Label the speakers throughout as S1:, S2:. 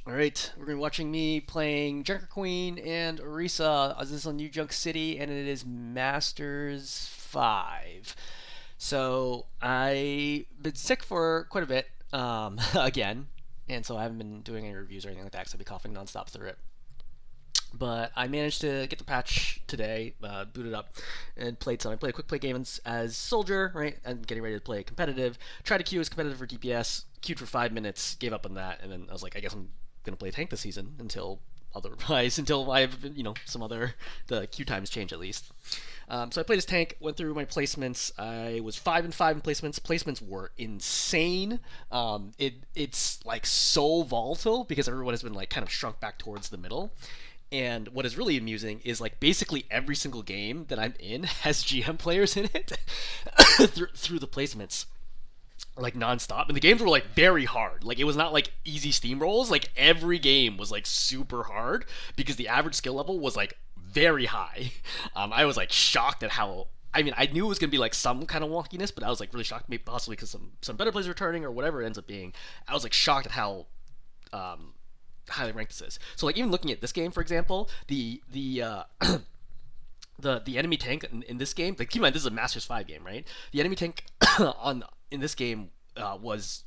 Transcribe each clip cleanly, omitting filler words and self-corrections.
S1: All right, we're gonna be watching me playing Junker Queen and Orisa. This is on New Junk City, and it is Masters 5. So I've been sick for quite a bit, again, and so I haven't been doing any reviews or anything like that because I've been coughing nonstop through it. But I managed to get the patch today, booted up, and played some. I played a quick play game as Soldier, right? And getting ready to play competitive. Tried to queue as competitive for DPS, queued for 5 minutes, gave up on that, and then I was like, I guess I'm gonna play tank this season until otherwise, until I have some other the queue times change at least. So I played as tank, went through my placements. I was 5-5 in placements. Placements were insane. It's like so volatile because everyone has been like kind of shrunk back towards the middle. And what is really amusing is like basically every single game that I'm in has GM players in it through the placements like nonstop. And the games were like very hard. Like it was not like easy steamrolls. Like every game was like super hard because the average skill level was like very high. I was like shocked at how. I mean, I knew it was gonna be like some kind of wonkiness, but I was like really shocked, maybe possibly because some better players returning or whatever it ends up being. I was like shocked at how um, highly ranked this is. So like even looking at this game, for example, the enemy tank in this game, like keep in mind this is a Masters 5 game, right? The enemy tank on in this game was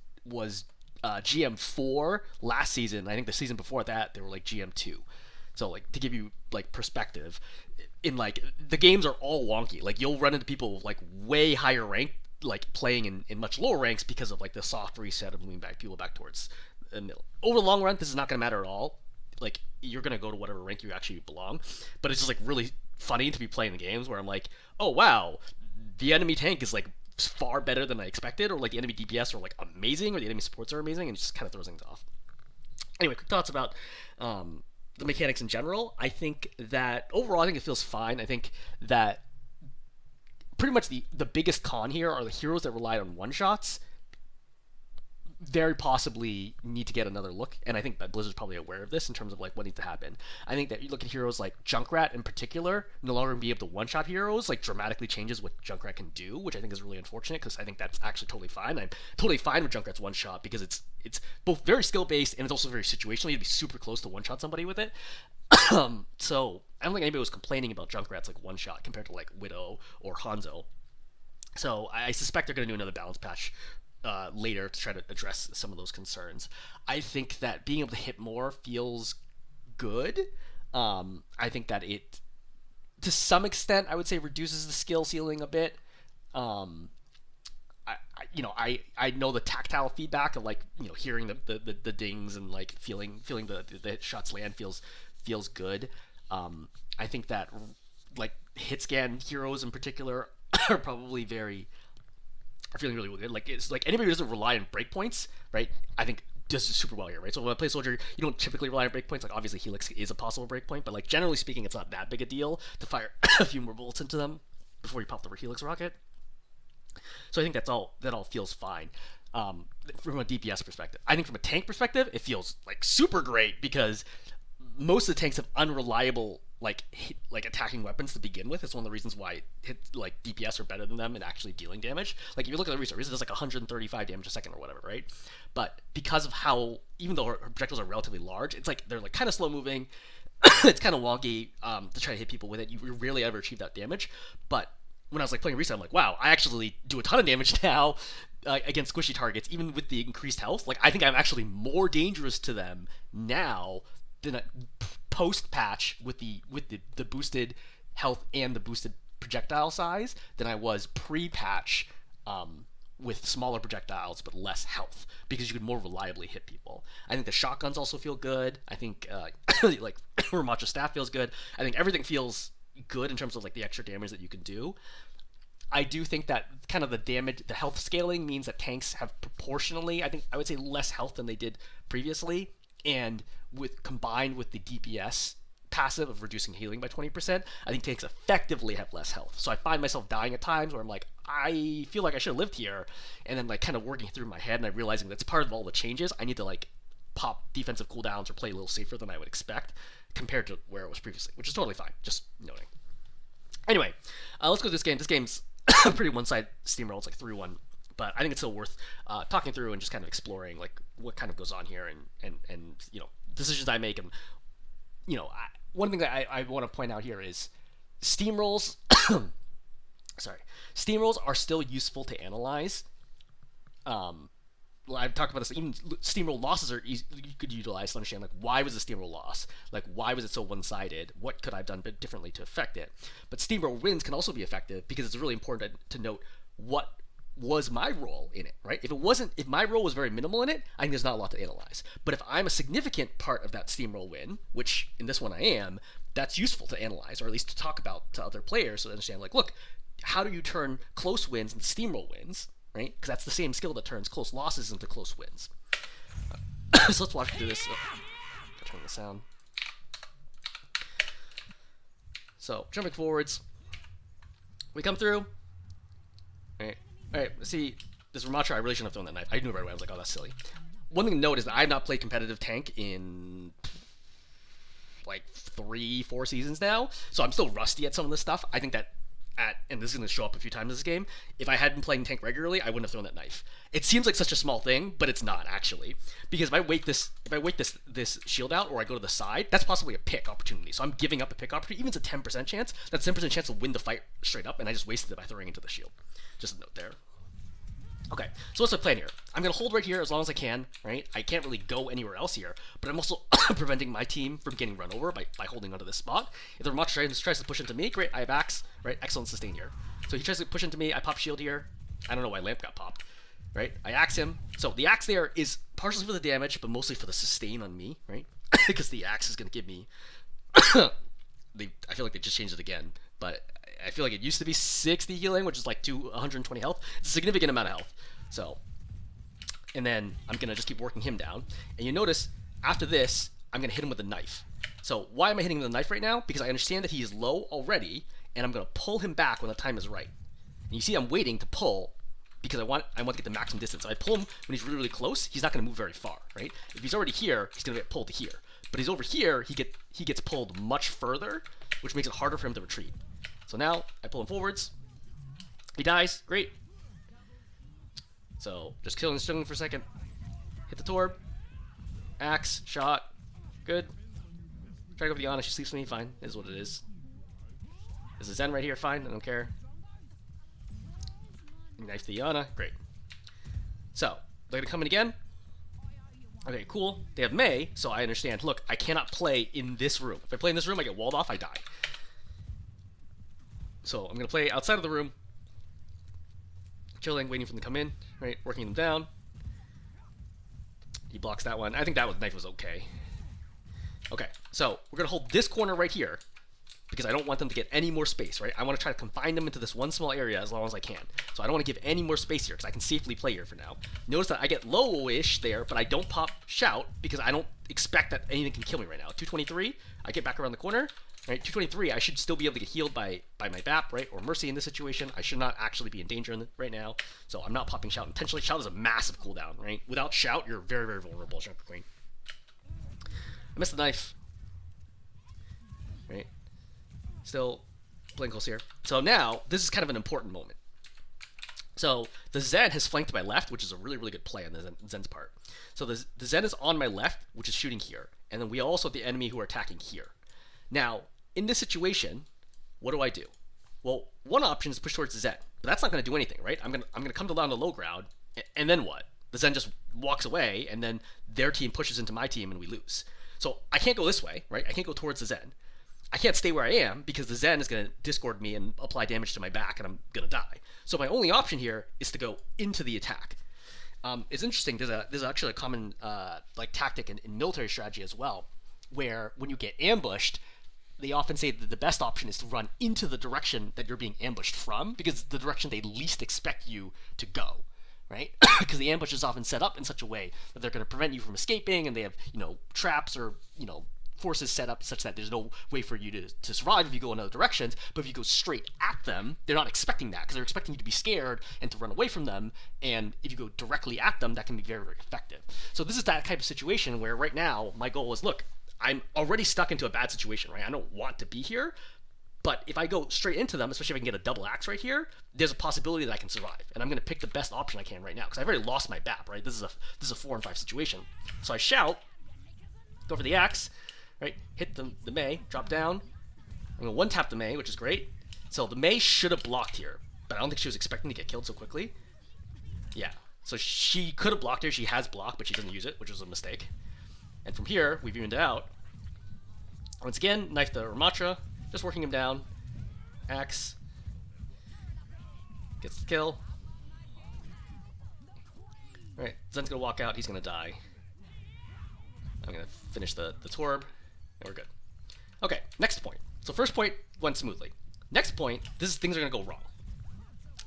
S1: GM4 last season. I think the season before that they were like GM2. So like to give you like perspective, in like the games are all wonky. Like you'll run into people like way higher rank like playing in much lower ranks because of like the soft reset of moving back people back towards the middle. Over the long run, this is not going to matter at all. Like you're going to go to whatever rank you actually belong, but it's just like really funny to be playing the games where I'm like, oh wow, the enemy tank is like far better than I expected, or like the enemy DPS are like amazing, or the enemy supports are amazing, and it just kind of throws things off. Anyway, quick thoughts about the mechanics in general. I think that overall, I think it feels fine. I think that pretty much the biggest con here are the heroes that rely on one shots very possibly need to get another look, and I think that Blizzard's probably aware of this in terms of like what needs to happen. I think that you look at heroes like Junkrat in particular, no longer be able to one-shot heroes, like dramatically changes what Junkrat can do, which I think is really unfortunate because I think that's actually totally fine. I'm totally fine with Junkrat's one-shot because it's both very skill-based and it's also very situational. You'd be super close to one-shot somebody with it. So I don't think anybody was complaining about Junkrat's like one-shot compared to like Widow or Hanzo. So I suspect they're going to do another balance patch later to try to address some of those concerns. I think that being able to hit more feels good. I think that it, to some extent, I would say reduces the skill ceiling a bit. Um, I know the tactile feedback of like hearing the dings and like feeling the shots land feels good. I think that like hit scan heroes in particular are probably very are feeling really good. Like it's like anybody who doesn't rely on breakpoints, right? I think does super well here, right? So when I play soldier, you don't typically rely on breakpoints. Like obviously Helix is a possible breakpoint, but like generally speaking, it's not that big a deal to fire a few more bullets into them before you pop the Helix rocket. So I think that all feels fine. From a DPS perspective, I think from a tank perspective, it feels like super great because most of the tanks have unreliable like attacking weapons to begin with. It's one of the reasons why like DPS are better than them in actually dealing damage. Like if you look at Orisa, Orisa does like 135 damage a second or whatever, right? But because of how even though her projectiles are relatively large, it's like they're like kind of slow moving. It's kind of wonky to try to hit people with it. You rarely ever achieve that damage. But when I was like playing Orisa, I'm like, wow, I actually do a ton of damage now against squishy targets, even with the increased health. Like I think I'm actually more dangerous to them now than post patch with the boosted health and the boosted projectile size than I was pre patch with smaller projectiles but less health because you could more reliably hit people. I think the shotguns also feel good. I think like Ramacha staff feels good. I think everything feels good in terms of like the extra damage that you can do. I do think that kind of the health scaling means that tanks have proportionally, I think I would say less health than they did previously, and with combined with the DPS passive of reducing healing by 20%, I think tanks effectively have less health. So I find myself dying at times where I'm like, I feel like I should have lived here, and then like kind of working through my head and I realizing that's part of all the changes. I need to like pop defensive cooldowns or play a little safer than I would expect compared to where it was previously, which is totally fine. Just noting. Anyway, let's go to this game. This game's a pretty one-side steamroll. It's like 3-1 But I think it's still worth talking through and just kind of exploring like what kind of goes on here and decisions I make. And one thing that I want to point out here is steamrolls. Sorry, steamrolls are still useful to analyze. I've talked about this. Even steamroll losses are you could utilize to understand like why was the steamroll loss, like why was it so one-sided? What could I have done a bit differently to affect it? But steamroll wins can also be effective because it's really important to note what was my role in it, right? If my role was very minimal in it, I think there's not a lot to analyze. But if I'm a significant part of that steamroll win, which in this one I am, that's useful to analyze or at least to talk about to other players so they understand like, look, how do you turn close wins into steamroll wins? Right? Because that's the same skill that turns close losses into close wins. So let's watch through this. Gotta turn the sound. So jumping forwards, we come through. All right. See, this Ramatra, I really shouldn't have thrown that knife. I knew right away. I was like, oh, that's silly. One thing to note is that I have not played competitive tank in like 3-4 seasons now, so I'm still rusty at some of this stuff. I think that and this is going to show up a few times in this game, if I had been playing tank regularly, I wouldn't have thrown that knife. It seems like such a small thing, but it's not actually, because if I wait this shield out or I go to the side, that's possibly a pick opportunity. So I'm giving up a pick opportunity. Even if it's a 10% chance, that's 10% chance to win the fight straight up, and I just wasted it by throwing into the shield. Just a note there. Okay, so what's my plan here? I'm going to hold right here as long as I can, right? I can't really go anywhere else here, but I'm also preventing my team from getting run over by holding onto this spot. If the Ramatra tries to push into me, great, I have axe, right? Excellent sustain here. So he tries to push into me, I pop shield here. I don't know why lamp got popped, right? I axe him. So the axe there is partially for the damage, but mostly for the sustain on me, right? Because the axe is going to give me... I feel like they just changed it again, but... I feel like it used to be 60 healing, which is like 120 health. It's a significant amount of health. So, and then I'm going to just keep working him down. And you notice, after this, I'm going to hit him with a knife. So why am I hitting him with a knife right now? Because I understand that he is low already, and I'm going to pull him back when the time is right. And you see I'm waiting to pull, because I want to get the maximum distance. If I pull him when he's really, really close, he's not going to move very far, right? If he's already here, he's going to get pulled to here. But he's over here, he gets pulled much further, which makes it harder for him to retreat. So now, I pull him forwards. He dies. Great. So, just killing and struggling for a second. Hit the Torb. Axe. Shot. Good. Try to go with Yana. She sleeps with me. Fine. It is what it is. There's a Zen right here. Fine. I don't care. Knife the Yana. Great. So, they're going to come in again. Okay, cool. They have Mei, so I understand. Look, I cannot play in this room. If I play in this room, I get walled off. I die. So I'm going to play outside of the room, chilling, waiting for them to come in, right, working them down. He blocks that one. I think that knife was okay. Okay, so we're going to hold this corner right here, because I don't want them to get any more space, right? I want to try to confine them into this one small area as long as I can. So I don't want to give any more space here, because I can safely play here for now. Notice that I get low-ish there, but I don't pop shout, because I don't expect that anything can kill me right now. 223, I get back around the corner. Right, 223, I should still be able to get healed by my BAP, right, or Mercy in this situation. I should not actually be in danger right now, so I'm not popping Shout intentionally. Shout is a massive cooldown, right? Without Shout, you're very, very vulnerable, Junker Queen. I missed the knife. Right? Still playing close here. So now, this is kind of an important moment. So the Zen has flanked my left, which is a really, really good play on the Zen's part. So the Zen is on my left, which is shooting here, and then we also have the enemy who are attacking here. Now, in this situation, what do? Well, one option is push towards the Zen, but that's not going to do anything, right? I'm gonna come down to low ground, and then what? The Zen just walks away, and then their team pushes into my team, and we lose. So I can't go this way, right? I can't go towards the Zen. I can't stay where I am, because the Zen is going to discord me and apply damage to my back, and I'm going to die. So my only option here is to go into the attack. It's interesting, there's actually a common tactic in military strategy as well, where when you get ambushed, they often say that the best option is to run into the direction that you're being ambushed from, because it's the direction they least expect you to go, right? Because the ambush is often set up in such a way that they're going to prevent you from escaping, and they have, traps or, forces set up such that there's no way for you to survive if you go in other directions. But if you go straight at them, they're not expecting that, because they're expecting you to be scared and to run away from them. And if you go directly at them, that can be very, very effective. So this is that type of situation where right now my goal is, look, I'm already stuck into a bad situation, right? I don't want to be here, But if I go straight into them, especially if I can get a double axe right here, there's a possibility that I can survive. And I'm going to pick the best option I can right now, because I've already lost my BAP, right? This is a 4 and 5 situation. So I shout, go for the axe, right? Hit the Mei, drop down. I'm going to one-tap the Mei, which is great. So the Mei should have blocked here, but I don't think she was expecting to get killed so quickly. Yeah, so she could have blocked here. She has blocked, but she doesn't use it, which was a mistake. And from here, we've evened it out. Once again, knife the Ramatra, just working him down. Axe. Gets the kill. Alright, Zen's gonna walk out, he's gonna die. I'm gonna finish the Torb, and we're good. Okay, next point. So first point went smoothly. Next point, things are gonna go wrong.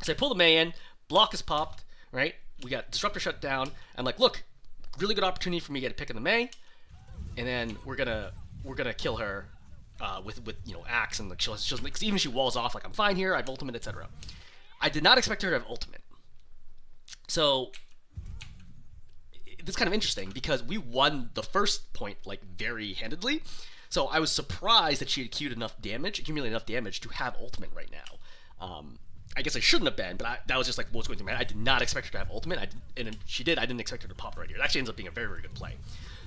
S1: So I pull the Mei in, block is popped, right? We got Disruptor shut down. I'm like, look, really good opportunity for me to get a pick in the Mei, and then we're gonna kill her with axe, and like she'll like, even if she walls off, like I'm fine here, I have ultimate, etc. I did not expect her to have ultimate. So it's kind of interesting because we won the first point like very handedly. So I was surprised that she had accumulated enough damage to have ultimate right now. I guess I shouldn't have been, but that was just like what was going through my head. I did not expect her to have ultimate, and she did. I didn't expect her to pop right here. It actually ends up being a very, very good play.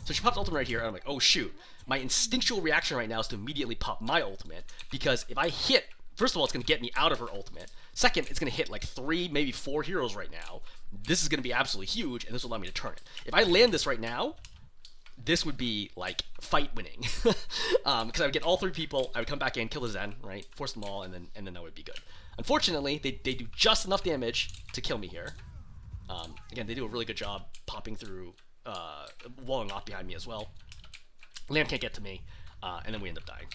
S1: So she pops ultimate right here, and I'm like, oh shoot. My instinctual reaction right now is to immediately pop my ultimate, because if I hit, first of all, it's going to get me out of her ultimate. Second, it's going to hit like 3, maybe 4 heroes right now. This is going to be absolutely huge, and this will allow me to turn it. If I land this right now, this would be like fight winning, because I would get all 3 people. I would come back in, kill the Zen, right, force them all, and then that would be good. Unfortunately, they do just enough damage to kill me here. Again, they do a really good job popping through, walling off behind me as well. Lamb can't get to me, and then we end up dying.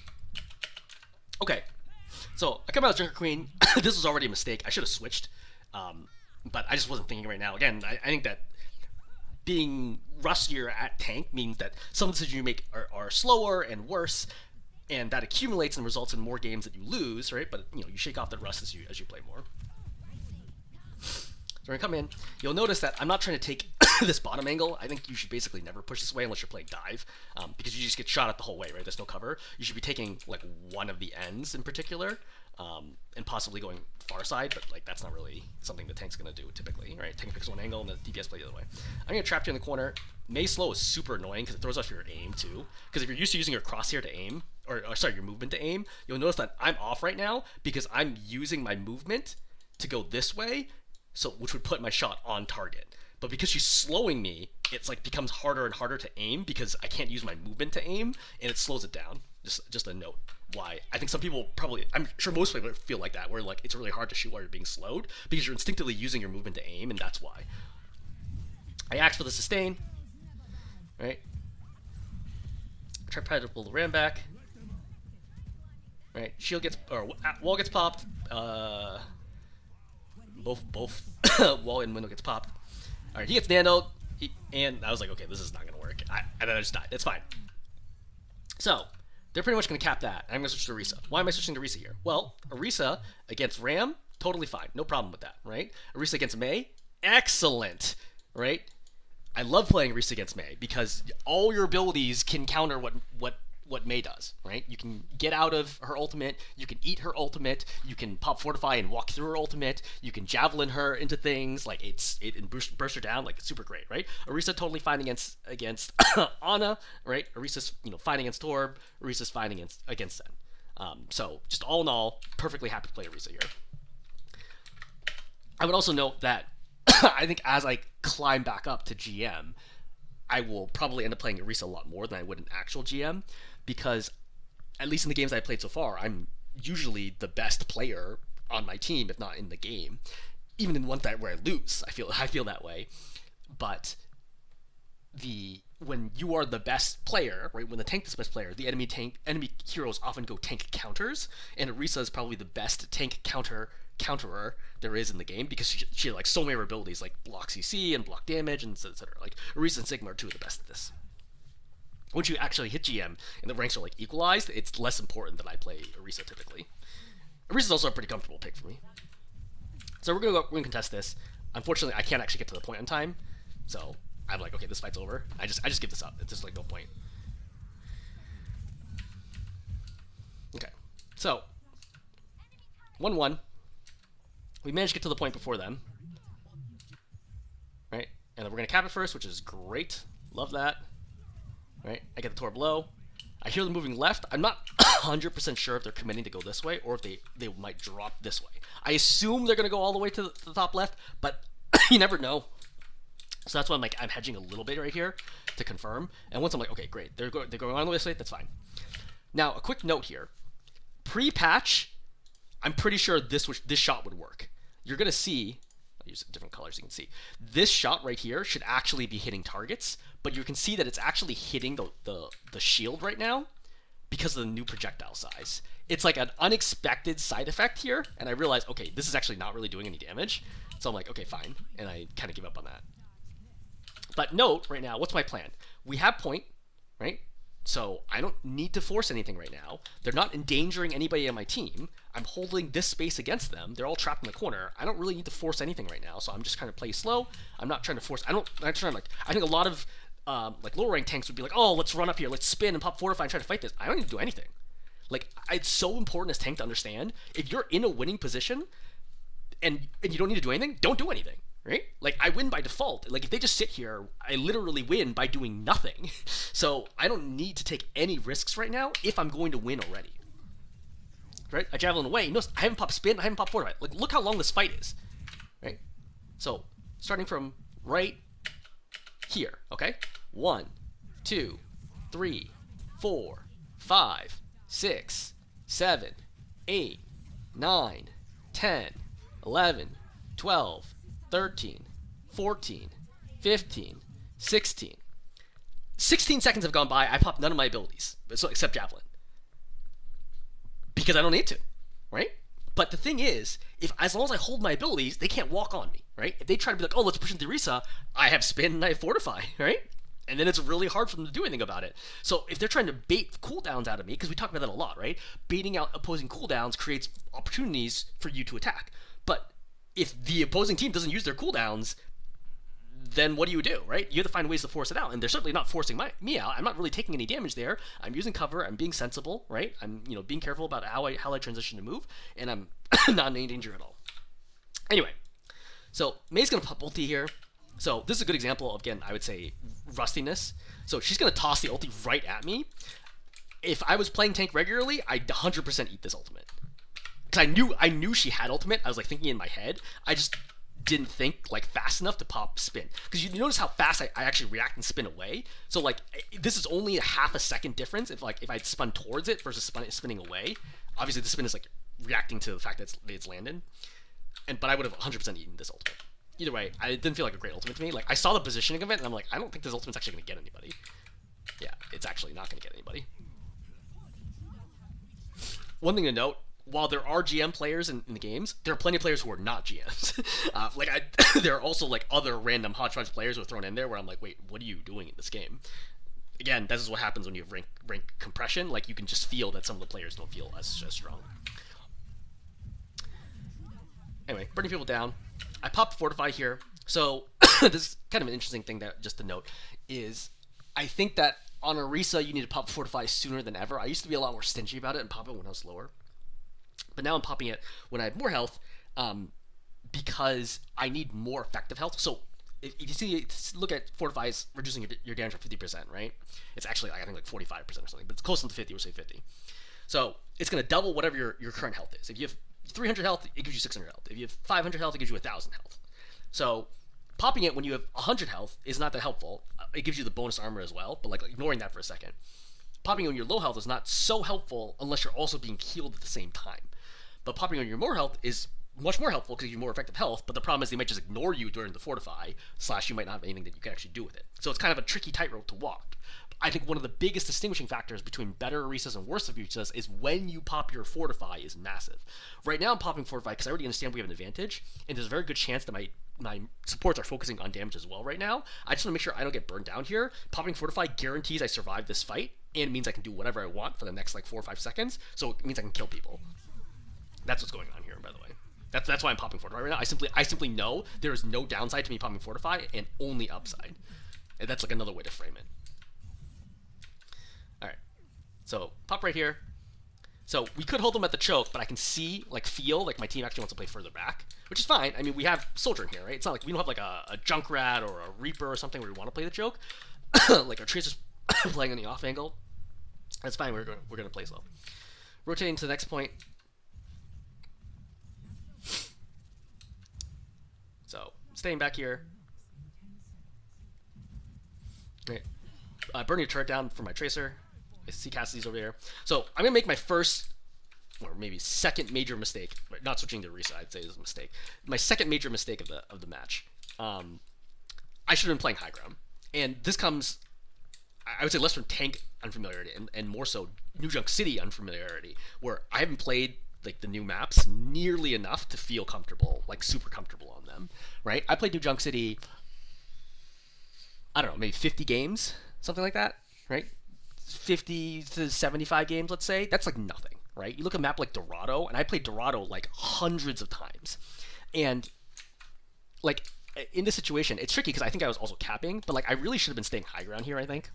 S1: Okay, so I come out as Junker Queen. This was already a mistake. I should have switched, but I just wasn't thinking right now. Again, I think that being rustier at tank means that some decisions you make are slower and worse, and that accumulates and results in more games that you lose, right? But you shake off that rust as you play more. So we're gonna come in. You'll notice that I'm not trying to take this bottom angle. I think you should basically never push this way unless you're playing dive, because you just get shot at the whole way, right? There's no cover. You should be taking like one of the ends in particular, and possibly going far side, but like that's not really something the tank's gonna do typically, right? Tank picks one angle and the DPS play the other way. I'm gonna trap you in the corner. Mei slow is super annoying because it throws off your aim too. Because if you're used to using your crosshair to aim, or sorry, your movement to aim, you'll notice that I'm off right now because I'm using my movement to go this way, so which would put my shot on target. But because she's slowing me, it's like becomes harder and harder to aim because I can't use my movement to aim, and it slows it down. Just a note why. I think some people probably, I'm sure most people feel like that, where like it's really hard to shoot while you're being slowed because you're instinctively using your movement to aim, and that's why. I axe for the sustain, right? Try to pull the ram back. Right, shield gets, or wall gets popped. Both wall and window gets popped. All right, he gets nanoed, and I was like, okay, this is not gonna work. And then I just died. That's fine. So they're pretty much gonna cap that. I'm gonna switch to Orisa. Why am I switching to Orisa here? Well, Orisa against Ram, totally fine, no problem with that, right? Orisa against Mei, excellent, right? I love playing Orisa against Mei because all your abilities can counter what Mei does, right? You can get out of her ultimate, you can eat her ultimate, you can pop fortify and walk through her ultimate, you can javelin her into things, like it burst her down, like it's super great, right? Orisa totally fine against Ana, right? Orisa's fine against Torb, Orisa's fine against Zen. So just all in all, perfectly happy to play Orisa here. I would also note that I think as I climb back up to GM, I will probably end up playing Orisa a lot more than I would in actual GM, because at least in the games I played so far, I'm usually the best player on my team, if not in the game. Even in ones where I lose, I feel that way. But when you are the best player, right? When the tank is the best player, the enemy heroes often go tank counters, and Orisa is probably the best tank counterer there is in the game, because she has like so many abilities, like block CC and block damage and etc. Like Orisa and Sigma are two of the best at this. Once you actually hit GM and the ranks are like equalized, it's less important that I play Orisa typically. Orisa's also a pretty comfortable pick for me. So we're gonna contest this. Unfortunately, I can't actually get to the point in time, so I'm like, okay, this fight's over. I just give this up. It's just like no point. Okay, so 1-1. We managed to get to the point before them. Right? And then we're going to cap it first, which is great. Love that. Right? I get the Tor below. I hear them moving left. I'm not 100% sure if they're committing to go this way or if they might drop this way. I assume they're going to go all the way to the top left, but you never know. So that's why I'm hedging a little bit right here to confirm. And once I'm like, okay, great, they're going on this way, that's fine. Now, a quick note here. Pre-patch, I'm pretty sure this shot would work. You're going to see, I'll use different colors so you can see. This shot right here should actually be hitting targets, but you can see that it's actually hitting the shield right now because of the new projectile size. It's like an unexpected side effect here, and I realized, okay, this is actually not really doing any damage. So I'm like, okay, fine, and I kind of give up on that. But note right now, what's my plan? We have point, right? So I don't need to force anything right now. They're not endangering anybody on my team. I'm holding this space against them. They're all trapped in the corner. I don't really need to force anything right now. So I'm just trying to play slow. I'm not trying to force. I'm trying to I think a lot of like lower rank tanks would be like, oh, let's run up here, let's spin and pop fortify and try to fight this. I don't need to do anything. Like, it's so important as tank to understand, if you're in a winning position and you don't need to do anything, don't do anything. Right? Like, I win by default. Like, if they just sit here, I literally win by doing nothing. So I don't need to take any risks right now if I'm going to win already. Right? I javelin away. Notice I haven't popped spin, I haven't popped fortify. Like, look how long this fight is. Right? So, starting from right here, okay? 1, 2, 3, 4, 5, 6, 7, 8, 9, 10, 11, 12, 13, 14, 15, 16. 16 seconds have gone by. I popped none of my abilities, so except Javelin. Because I don't need to, right? But the thing is, as long as I hold my abilities, they can't walk on me, right? If they try to be like, oh, let's push into Orisa, I have spin and I have fortify, right? And then it's really hard for them to do anything about it. So if they're trying to bait cooldowns out of me, because we talk about that a lot, right? Baiting out opposing cooldowns creates opportunities for you to attack. But if the opposing team doesn't use their cooldowns, then what do, right? You have to find ways to force it out, and they're certainly not forcing me out. I'm not really taking any damage there. I'm using cover. I'm being sensible, right? I'm being careful about how I transition to move, and I'm not in any danger at all. Anyway, so May's gonna pop ulti here. So this is a good example of, again, I would say rustiness. So she's gonna toss the ulti right at me. If I was playing tank regularly, I'd 100% eat this ultimate. Because I knew she had ultimate. I was like thinking in my head. I just didn't think like fast enough to pop spin. Because you notice how fast I actually react and spin away. So like this is only a half a second difference if I'd spun towards it versus spinning away. Obviously the spin is like reacting to the fact that it's landed. But I would have 100% eaten this ultimate. Either way, it didn't feel like a great ultimate to me. Like I saw the positioning of it and I'm like, I don't think this ultimate's actually gonna get anybody. Yeah, it's actually not gonna get anybody. One thing to note, while there are GM players in the games, there are plenty of players who are not GMs. There are also like other random hodgepodge players who are thrown in there where I'm like, wait, what are you doing in this game? Again, this is what happens when you have rank compression. Like you can just feel that some of the players don't feel as strong. Anyway, burning people down. I popped fortify here. So this is kind of an interesting thing that just to note is I think that on Orisa you need to pop fortify sooner than ever. I used to be a lot more stingy about it and pop it when I was lower. But now I'm popping it when I have more health because I need more effective health. So if you look at fortify's reducing your damage by 50%, right? It's actually I think like 45% or something, but it's close to 50. We'll say 50. So it's going to double whatever your current health is. If you have 300 health, it gives you 600 health. If you have 500 health, it gives you 1,000 health. So popping it when you have 100 health is not that helpful. It gives you the bonus armor as well, but like ignoring that for a second. Popping on your low health is not so helpful unless you're also being healed at the same time. But popping on your more health is much more helpful because you have more effective health, but the problem is they might just ignore you during the fortify, / you might not have anything that you can actually do with it. So it's kind of a tricky tightrope to walk. I think one of the biggest distinguishing factors between better Orisas and worse Orisas is when you pop your fortify is massive. Right now I'm popping fortify because I already understand we have an advantage, and there's a very good chance that my supports are focusing on damage as well right now. I just want to make sure I don't get burned down here. Popping fortify guarantees I survive this fight, and it means I can do whatever I want for the next like 4 or 5 seconds, so it means I can kill people. That's what's going on here, by the way. That's why I'm popping fortify right now. I simply know there is no downside to me popping fortify and only upside. And that's like another way to frame it. Alright. So pop right here. So we could hold them at the choke, but I can see, like, feel like my team actually wants to play further back, which is fine. I mean, we have Soldier in here, right? It's not like we don't have like a Junkrat or a Reaper or something where we want to play the choke. Like our Tracer's playing on the off angle. That's fine. We're gonna play slow. Rotating to the next point. So staying back here. Right. Burning a turret down for my Tracer. I see Cassidy's over here. So I'm gonna make my first, or maybe second major mistake. Not switching to Orisa, I'd say is a mistake. My second major mistake of the match. I should have been playing high ground, and this comes, I would say, less from tank unfamiliarity and more so New Junk City unfamiliarity, where I haven't played like the new maps nearly enough to feel comfortable, like super comfortable on them. Right? I played New Junk City, I don't know, maybe 50 games, something like that. Right? 50 to 75 games, let's say. That's like nothing, right? You look at a map like Dorado, and I played Dorado like hundreds of times, and like in this situation, it's tricky because I think I was also capping, but like I really should have been staying high ground here, I think,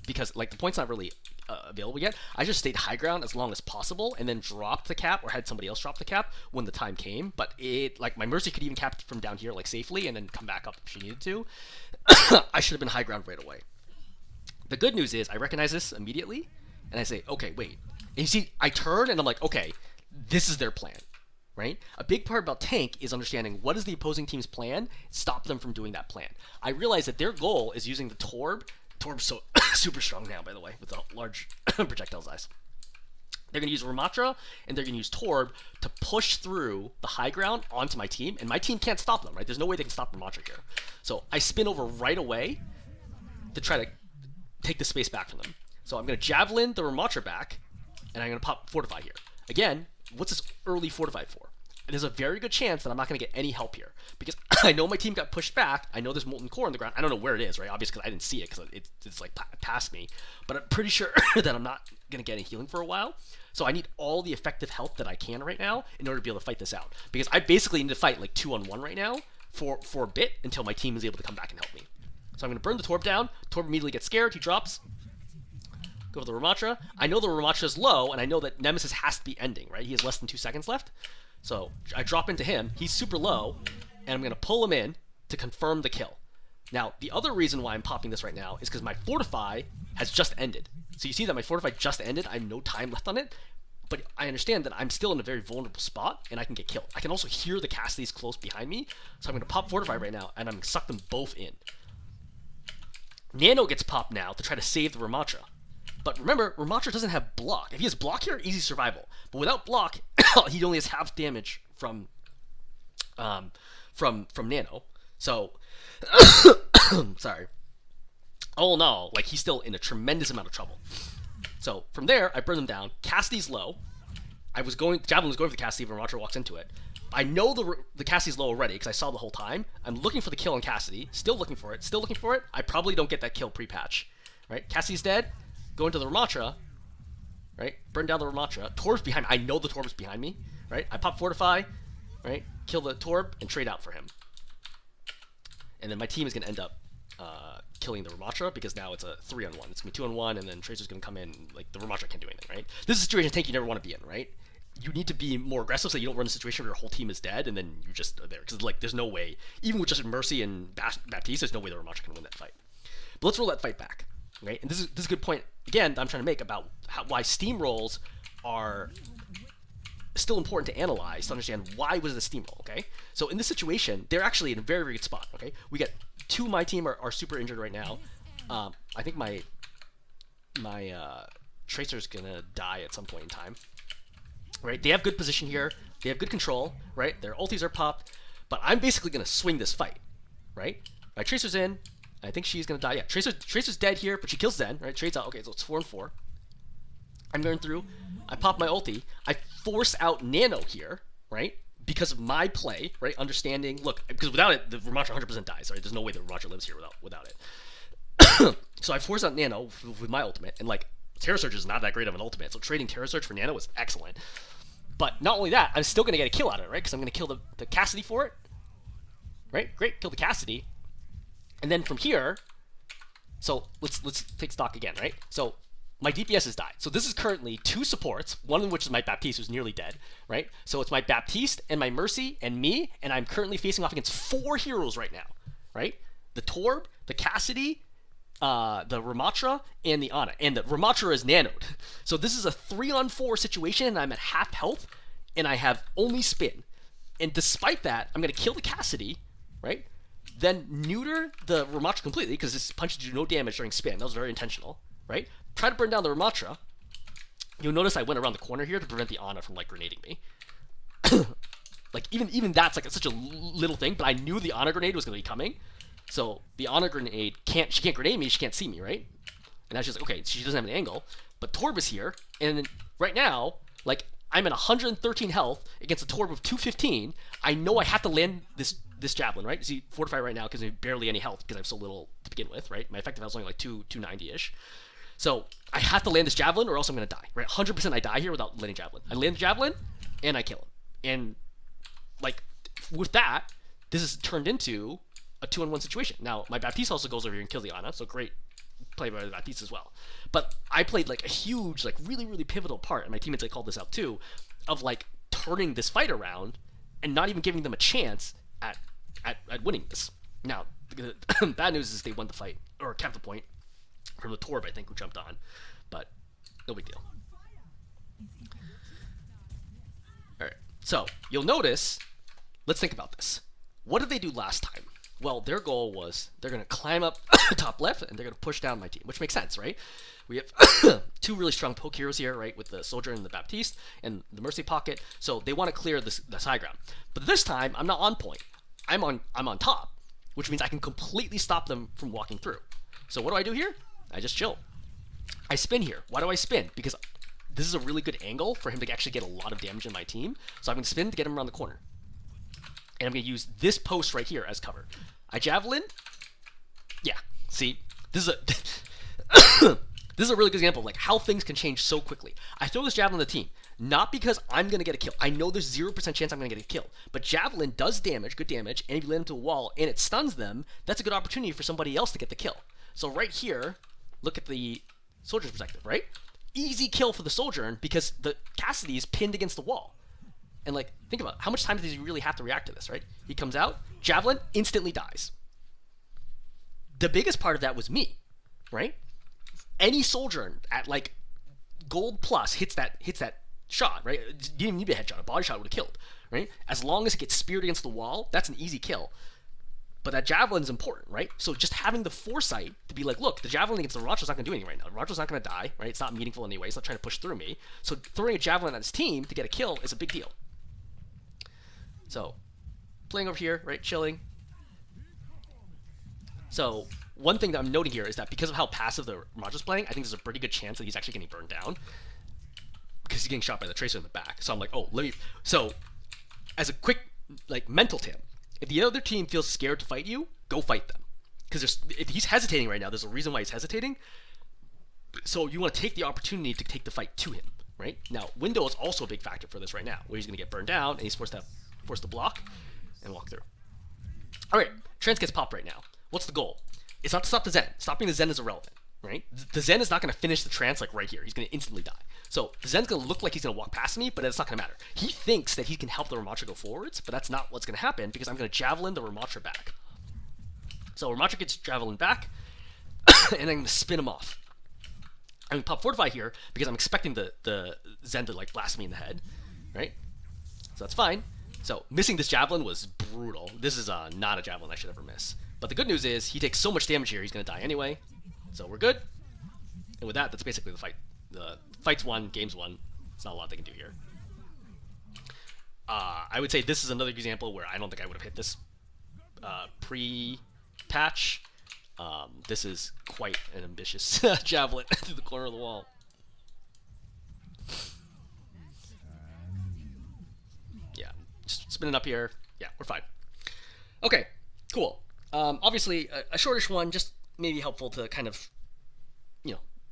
S1: because like the point's not really available yet. I just stayed high ground as long as possible, and then dropped the cap or had somebody else drop the cap when the time came. But it, like, my Mercy could even cap from down here like safely and then come back up if she needed to. I should have been high ground right away. The good news is I recognize this immediately, and I say, okay, wait. And you see, I turn, and I'm like, okay, this is their plan, right? A big part about tank is understanding what is the opposing team's plan, stop them from doing that plan. I realize that their goal is using the Torb. Torb's so super strong now, by the way, with the large projectile size. They're going to use Ramatra, and they're going to use Torb to push through the high ground onto my team, and my team can't stop them, right? There's no way they can stop Ramatra here. So I spin over right away to try to take the space back from them. So I'm going to Javelin the Ramatra back, and I'm going to pop Fortify here. Again, what's this early Fortify for? And there's a very good chance that I'm not going to get any help here, because I know my team got pushed back. I know there's Molten Core on the ground. I don't know where it is, right? Obviously, because I didn't see it, because it's like past me. But I'm pretty sure that I'm not going to get any healing for a while. So I need all the effective help that I can right now in order to be able to fight this out. Because I basically need to fight like 2-on-1 right now for a bit until my team is able to come back and help me. So I'm going to burn the Torb down. Torb immediately gets scared. He drops. Go to the Ramatra. I know the Ramatra is low, and I know that Nemesis has to be ending, right? He has less than 2 seconds left. So I drop into him. He's super low, and I'm going to pull him in to confirm the kill. Now, the other reason why I'm popping this right now is because my Fortify has just ended. So you see that my Fortify just ended. I have no time left on it, but I understand that I'm still in a very vulnerable spot, and I can get killed. I can also hear the Cassidy's close behind me, so I'm going to pop Fortify right now, and I'm going to suck them both in. Nano gets popped now to try to save the Ramatra. But remember, Ramatra doesn't have block. If he has block here, easy survival. But without block, he only has half damage from Nano. So, sorry. Oh no, like he's still in a tremendous amount of trouble. So from there, I burn them down. Cassidy's low. Javelin was going for the Cassidy, but Ramatra walks into it. I know the Cassidy's low already because I saw the whole time. I'm looking for the kill on Cassidy. Still looking for it. I probably don't get that kill pre-patch. Right? Cassidy's dead. Go into the Ramatra, right? Burn down the Ramatra. Torb's behind me. I know the Torb's behind me, right? I pop Fortify, right? Kill the Torb and trade out for him. And then my team is going to end up killing the Ramatra because now it's a 3-on-1. It's going to be 2-on-1, and then Tracer's going to come in. Like, the Ramatra can't do anything, right? This is a situation tank you never want to be in, right? You need to be more aggressive so you don't run a situation where your whole team is dead and then you just are there. Because, like, there's no way, even with just Mercy and Baptiste, there's no way the Ramatra can win that fight. But let's roll that fight back. Right? And this is a good point, again, that I'm trying to make about why steamrolls are still important to analyze to understand why was it a steamroll, okay? So in this situation, they're actually in a very, very good spot, okay? We get 2 of my team are super injured right now. I think my Tracer's gonna die at some point in time, right? They have good position here. They have good control, right? Their ultis are popped, but I'm basically gonna swing this fight, right? My Tracer's in. I think she's gonna die. Yeah, Tracer's dead here, but she kills Zen, right? Trades out. Okay, so it's 4-4. I'm going through. I pop my ulti. I force out Nano here, right? Because of my play, right? Understanding. Look, because without it, the Ramatra 100% dies, right? There's no way the Ramatra lives here without it. So I force out Nano with my ultimate, and like Terra Surge is not that great of an ultimate, so trading Terra Surge for Nano was excellent. But not only that, I'm still gonna get a kill out of it, right? Because I'm gonna kill the Cassidy for it, right? Great, kill the Cassidy. And then from here, so let's take stock again, right? So my DPS has died. So this is currently 2 supports, one of which is my Baptiste, who's nearly dead, right? So it's my Baptiste and my Mercy and me, and I'm currently facing off against 4 heroes right now, right? The Torb, the Cassidy, the Ramatra, and the Ana. And the Ramatra is nanoed. So this is a 3-on-4 situation, and I'm at half health, and I have only spin. And despite that, I'm going to kill the Cassidy, right? Then neuter the Ramatra completely, because this punch did no damage during spin. That was very intentional, right? Try to burn down the Ramatra. You'll notice I went around the corner here to prevent the Ana from, like, grenading me. Like, even that's, like, such a little thing, but I knew the Ana grenade was going to be coming. So the Ana grenade she can't grenade me, she can't see me, right? And that's just like, okay, she doesn't have an angle. But Torb is here, and right now, like, I'm at 113 health against a Torb of 215. I know I have to land this javelin, right? See, Fortify right now gives me barely any health because I have so little to begin with, right? My effective health is only like 290-ish. So I have to land this javelin or else I'm going to die, right? 100% I die here without landing javelin. I land the javelin, and I kill him. And, like, with that, this is turned into a 2-on-1 situation. Now, my Baptiste also goes over here and kills the Ana, so great play by the Baptiste as well. But I played, like, a huge, like, really, really pivotal part, and my teammates, like, called this out too, of, like, turning this fight around and not even giving them a chance at winning this. Now, the bad news is they won the fight, or kept the point, from the Torb, I think, who jumped on. But no big deal. Alright, so you'll notice, let's think about this. What did they do last time? Well, their goal was they're going to climb up top left and they're going to push down my team, which makes sense, right? We have 2 really strong poke heroes here, right, with the Soldier and the Baptiste and the Mercy Pocket, so they want to clear this high ground. But this time, I'm not on point. I'm on top, which means I can completely stop them from walking through. So what do I do here? I just chill. I spin here. Why do I spin? Because this is a really good angle for him to actually get a lot of damage in my team, so I'm going to spin to get him around the corner. And I'm going to use this post right here as cover. I javelin. Yeah, see? This is a this is a really good example of, like, how things can change so quickly. I throw this javelin at the team, not because I'm going to get a kill. I know there's 0% chance I'm going to get a kill. But javelin does damage, good damage, and if you land into a wall and it stuns them, that's a good opportunity for somebody else to get the kill. So right here, look at the Soldier's perspective, right? Easy kill for the Soldier because the Cassidy is pinned against the wall. And, like, think about it. How much time does he really have to react to this, right? He comes out, javelin, instantly dies. The biggest part of that was me, right? Any soldier at, like, gold plus hits that shot, right? You didn't even need a headshot. A body shot would have killed, right? As long as it gets speared against the wall, that's an easy kill. But that javelin is important, right? So just having the foresight to be like, look, the javelin against the Ramata's not going to do anything right now. The Ramata's not going to die, right? It's not meaningful anyway. It's not trying to push through me. So throwing a javelin at his team to get a kill is a big deal. So, playing over here, right, chilling. So, one thing that I'm noting here is that because of how passive the Ramata's playing, I think there's a pretty good chance that he's actually getting burned down. Because he's getting shot by the Tracer in the back. So I'm like, oh, let me... So, as a quick, like, mental tip, if the other team feels scared to fight you, go fight them. Because if he's hesitating right now, there's a reason why he's hesitating. So you want to take the opportunity to take the fight to him, right? Now, window is also a big factor for this right now, where he's going to get burned down, and he's forced to block and walk through. All right, Trance gets popped right now. What's the goal? It's not to stop the Zen. Stopping the Zen is irrelevant, right? The Zen is not going to finish the Trance, like, right here. He's going to instantly die. So the Zen's going to look like he's going to walk past me, but it's not going to matter. He thinks that he can help the Ramatra go forwards, but that's not what's going to happen because I'm going to Javelin the Ramatra back. So Ramatra gets Javelin back, and I'm going to spin him off. I'm going to pop Fortify here because I'm expecting the Zen to, like, blast me in the head, right? So that's fine. So missing this Javelin was brutal. This is not a Javelin I should ever miss. But the good news is he takes so much damage here, he's going to die anyway. So we're good. And with that, that's basically the fight. The fight's won, game's won. It's not a lot they can do here. I would say this is another example where I don't think I would have hit this pre-patch. This is quite an ambitious Javelin through the corner of the wall. Yeah, just spinning up here. Yeah, we're fine. Okay, cool. Obviously, a shortish one, just maybe helpful to kind of,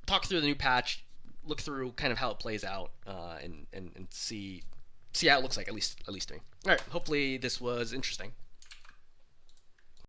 S1: talk through the new patch, look through kind of how it plays out, and see how it looks like, at least to me. All right, hopefully this was interesting.